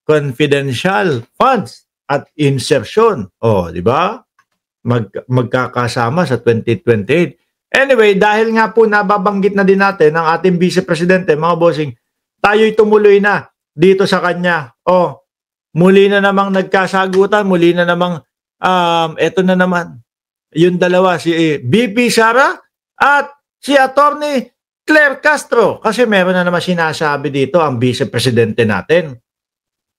confidential funds at insertion. Oh, di ba? Magkakasama sa 2028. Anyway, dahil nga po nababanggit na din natin ng ating Vice Presidente, mga bossing, tayo'y tumuloy na dito sa kanya. Oh, muli na namang nagkasagutan, muli na namang eto na naman. Yung dalawa, si BP Sara at si Attorney Claire Castro. Kasi meron na naman sinasabi dito ang Vice Presidente natin.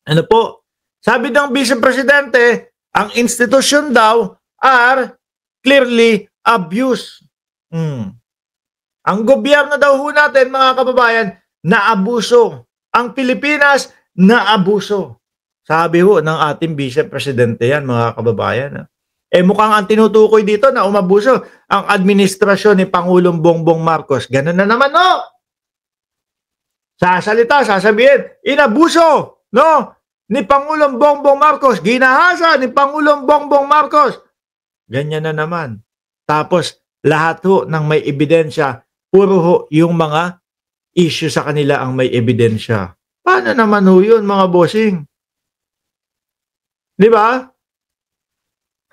Ano po? Sabi ng Vice Presidente, ang institusyon daw are clearly abused. Ang gobyerno daw ho natin, mga kababayan, naabuso. Ang Pilipinas, naabuso. Sabi ho ng ating Vice Presidente yan, mga kababayan. Mukhang ang tinutukoy dito na umabuso ang administrasyon ni Pangulong Bongbong Marcos. Ganun na naman, no? Sasalita, sasabihin, inabuso, no? Ni Pangulong Bongbong Marcos, ginahasa ni Pangulong Bongbong Marcos. Ganyan na naman. Tapos, lahat ho ng may ebidensya, puro ho yung mga issue sa kanila ang may ebidensya. Paano naman ho yun, mga bossing? Di ba?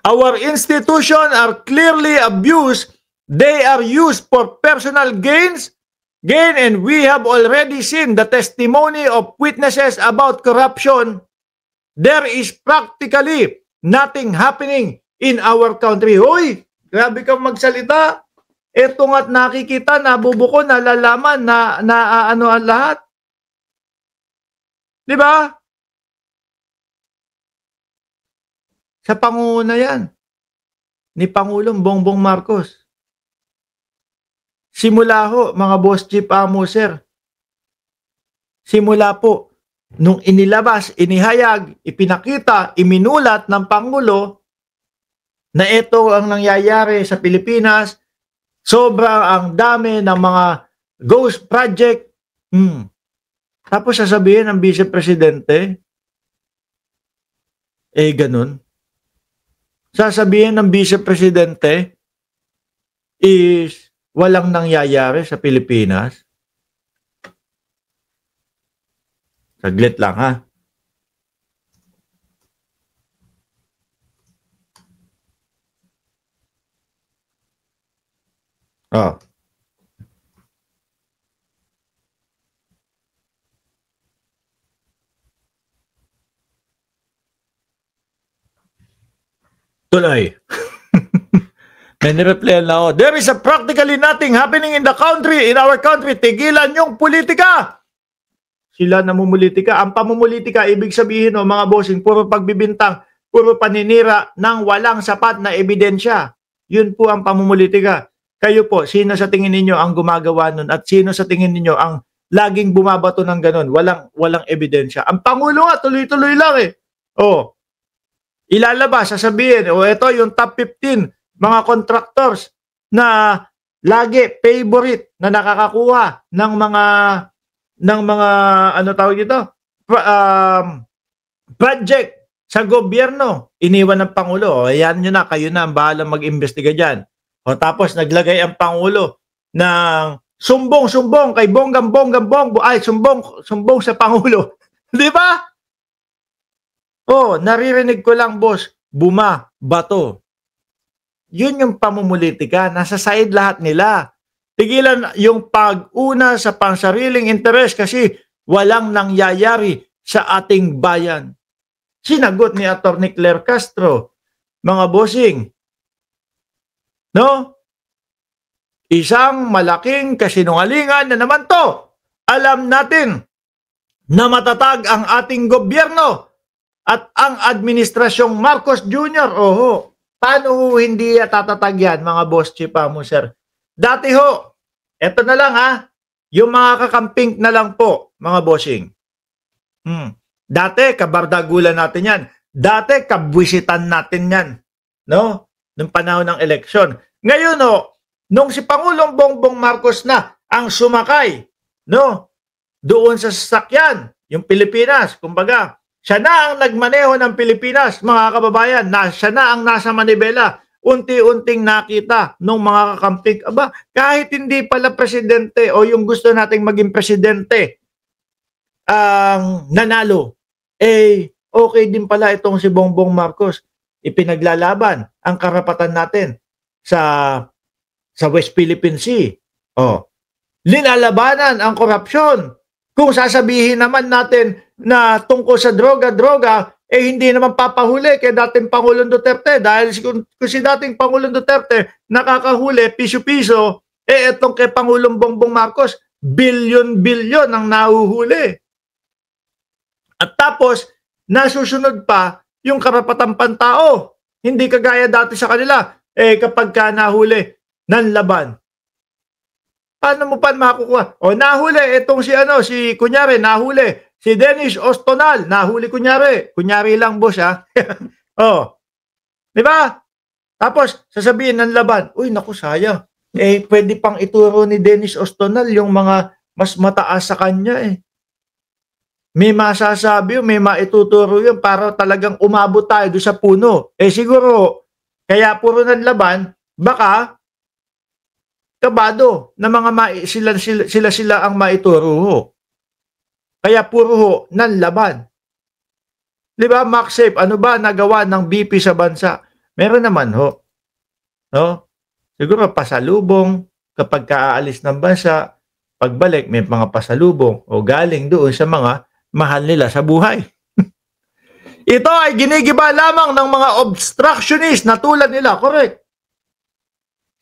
Our institutions are clearly abused. They are used for personal gain, and we have already seen the testimony of witnesses about corruption. There is practically nothing happening in our country. Hoy, grabe kang magsalita. Ito nga't nakikita, nabubuko, nalalaman, na ano ang lahat. Di ba? Sa pangunguna yan ni Pangulong Bongbong Marcos. Simula ho, mga boss chief amo, sir. Simula po, nung inilabas, inihayag, ipinakita, iminulat ng Pangulo na ito ang nangyayari sa Pilipinas, sobrang ang dami ng mga ghost project. Tapos sasabihin ng Vice Presidente, ganun. Sasabihin ng Vice Presidente is walang nangyayari sa Pilipinas. Saglit lang, ha? Oh. Tuloy. May nireplyan na ako. There is practically nothing happening in the country, in our country. Tigilan yung politika. Sila namumulitika. Ang pamumulitika, ibig sabihin, mga bossing, puro pagbibintang, puro paninira ng walang sapat na ebidensya. Yun po ang pamumulitika. Kayo po, sino sa tingin ninyo ang gumagawa nun? At sino sa tingin ninyo ang laging bumabato ng ganun? Walang ebidensya. Ang Pangulo nga, tuloy-tuloy lang eh. Oh. Ilalabas, sasabihin, ito yung top 15 mga contractors na lagi favorite na nakakakuha ng mga ano tawag dito? Project sa gobyerno. Iniwan ng Pangulo. Ayan nyo na, kayo na ang bahalang mag-imbestiga dyan. Tapos naglagay ang Pangulo ng sumbong kay Bongbong, sumbong sa Pangulo. Di ba? Naririnig ko lang, boss, bato. Yun yung pamumulitika. Nasa side lahat nila. Tigilan yung pag-una sa pansariling interes kasi walang nangyayari sa ating bayan. Sinagot ni Attorney Claire Castro, mga bossing. No? Isang malaking kasinungalingan na naman to. Alam natin na matatag ang ating gobyerno at ang administrasyong Marcos Jr. Paano hindi tatatag yan, mga boss chief mo, sir? Dati ho, eto na lang ha, yung mga kakamping na lang po, mga bossing. Dati, kabardagulan natin yan. Dati, kabwisitan natin yan. No? Nung panahon ng eleksyon. Ngayon nung si Pangulong Bongbong Marcos na ang sumakay, no? Doon sa sasakyan, yung Pilipinas, kumbaga, siya na ang nagmaneho ng Pilipinas, mga kababayan, siya na ang nasa manibela. Unti-unting nakita nung mga kakamping, kahit hindi pala presidente o yung gusto nating maging presidente ang nanalo, okay din pala itong si Bongbong Marcos. Ipinaglalaban ang karapatan natin sa West Philippine Sea. Oh, linalabanan ang korupsyon. Kung sasabihin naman natin na tungkol sa droga, hindi naman papahuli kay dating Pangulong Duterte dahil kung si dating Pangulong Duterte nakakahuli piso-piso, etong kay Pangulong Bongbong Marcos, bilyon-bilyon ang nahuhuli. At tapos, nasusunod pa yung karapatang pantao. Hindi kagaya dati sa kanila, kapag ka nahuli, nanlaban. Paano mo pa makukuha? O nahuli, itong kunyari, nahuli. Si Dennis Ostonal, nahuli kunyari. Kunyari lang, boss, ha? Oh. Di ba? Tapos, sasabihin ng laban, uy, naku, sayang. Pwede pang ituro ni Dennis Ostonal yung mga mas mataas sa kanya, May masasabi yun, may maituturo yun para talagang umabot tayo doon sa puno. Siguro, kaya puro ng laban, baka kabado na mga sila ang maituro ho. Kaya puro ho ng laban. Di ba, MaxSafe, ano ba nagawa ng BP sa bansa? Meron naman ho. No? Siguro pasalubong kapag kaalis ng bansa, pagbalik may mga pasalubong o galing doon sa mga mahal nila sa buhay. Ito ay ginigiba lamang ng mga obstructionist na tulad nila, correct?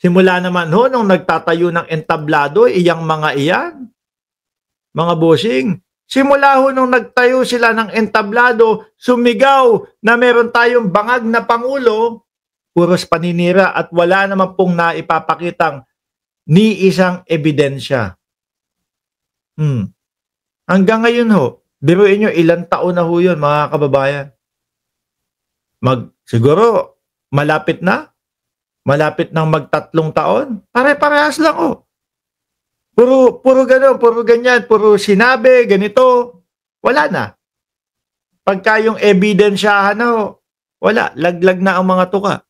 Simula naman ho, nung nagtatayo ng entablado, iyang mga iyan, mga bossing, simula ho nung nagtayo sila ng entablado, sumigaw na meron tayong bangag na Pangulo, puros paninira at wala naman pong naipapakitang ni isang ebidensya. Hanggang ngayon ho, biruin nyo, ilang taon na ho yun, mga kababayan. Siguro, malapit nang magtatlong taon. Pare-parehas lang, Puro gano'n, puro ganyan, puro sinabi, ganito. Wala na. Pagka yung ebidensyahan na, wala. Laglag na ang mga tuka.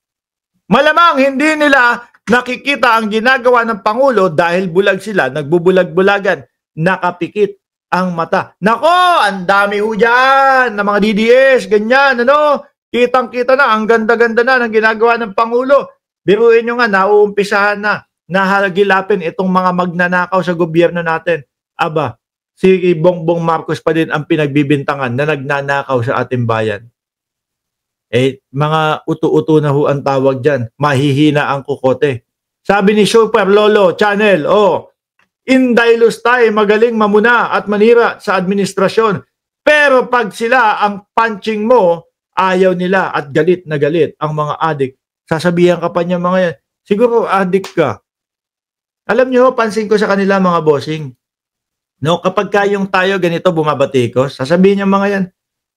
Malamang hindi nila nakikita ang ginagawa ng Pangulo dahil bulag sila, nagbubulag-bulagan, nakapikit ang mata. Nako, ang dami ho dyan ng mga DDS, ganyan, kitang-kita na, ang ganda-ganda na ng ginagawa ng Pangulo. Biruin nyo nga, nauumpisahan na, nahagilapin itong mga magnanakaw sa gobyerno natin. Aba, si Bongbong Marcos pa din ang pinagbibintangan na nagnanakaw sa ating bayan. Mga utu-utu na ho ang tawag dyan. Mahihina ang kukote. Sabi ni Super Lolo Channel, Inday Lustay magaling mamuna at manira sa administrasyon. Pero pag sila ang punching mo, ayaw nila at galit na galit ang mga adik. Sasabihan ka pa niya mga yan, siguro adik ka. Alam niyo, pansin ko sa kanila mga bossing. No, kapag kayong tayo ganito bumabatikos, sasabihin niya mga yan,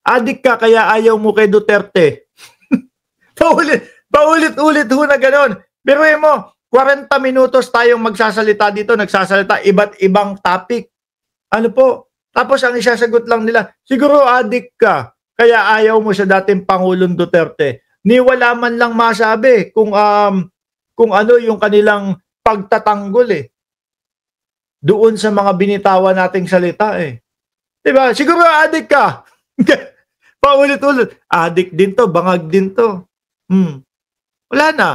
adik ka kaya ayaw mo kay Duterte. Paulit-ulit ho na gano'n. Pero mo, 40 minutos tayong magsasalita dito, nagsasalita iba't ibang topic. Ano po? Tapos ang isasagot lang nila, siguro adik ka kaya ayaw mo sa dating Pangulong Duterte. Ni wala man lang masabi kung ano yung kanilang pagtatanggol doon sa mga binitawan nating salita Diba? Siguro adik ka. Paulit-ulit. Adik din to, bangag din to. Wala na.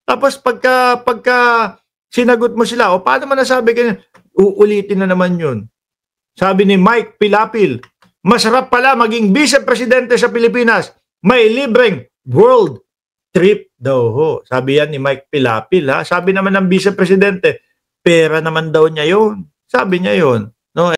Tapos pagka sinagot mo sila, paano mo nasabi ganyan? Uulitin na naman yun. Sabi ni Mike Pilapil, masarap pala maging vice-presidente sa Pilipinas. May libreng world trip daw ho. Sabi yan ni Mike Pilapil, ha. Sabi naman ng vice-presidente, pera naman daw niya yun. Sabi niya yun.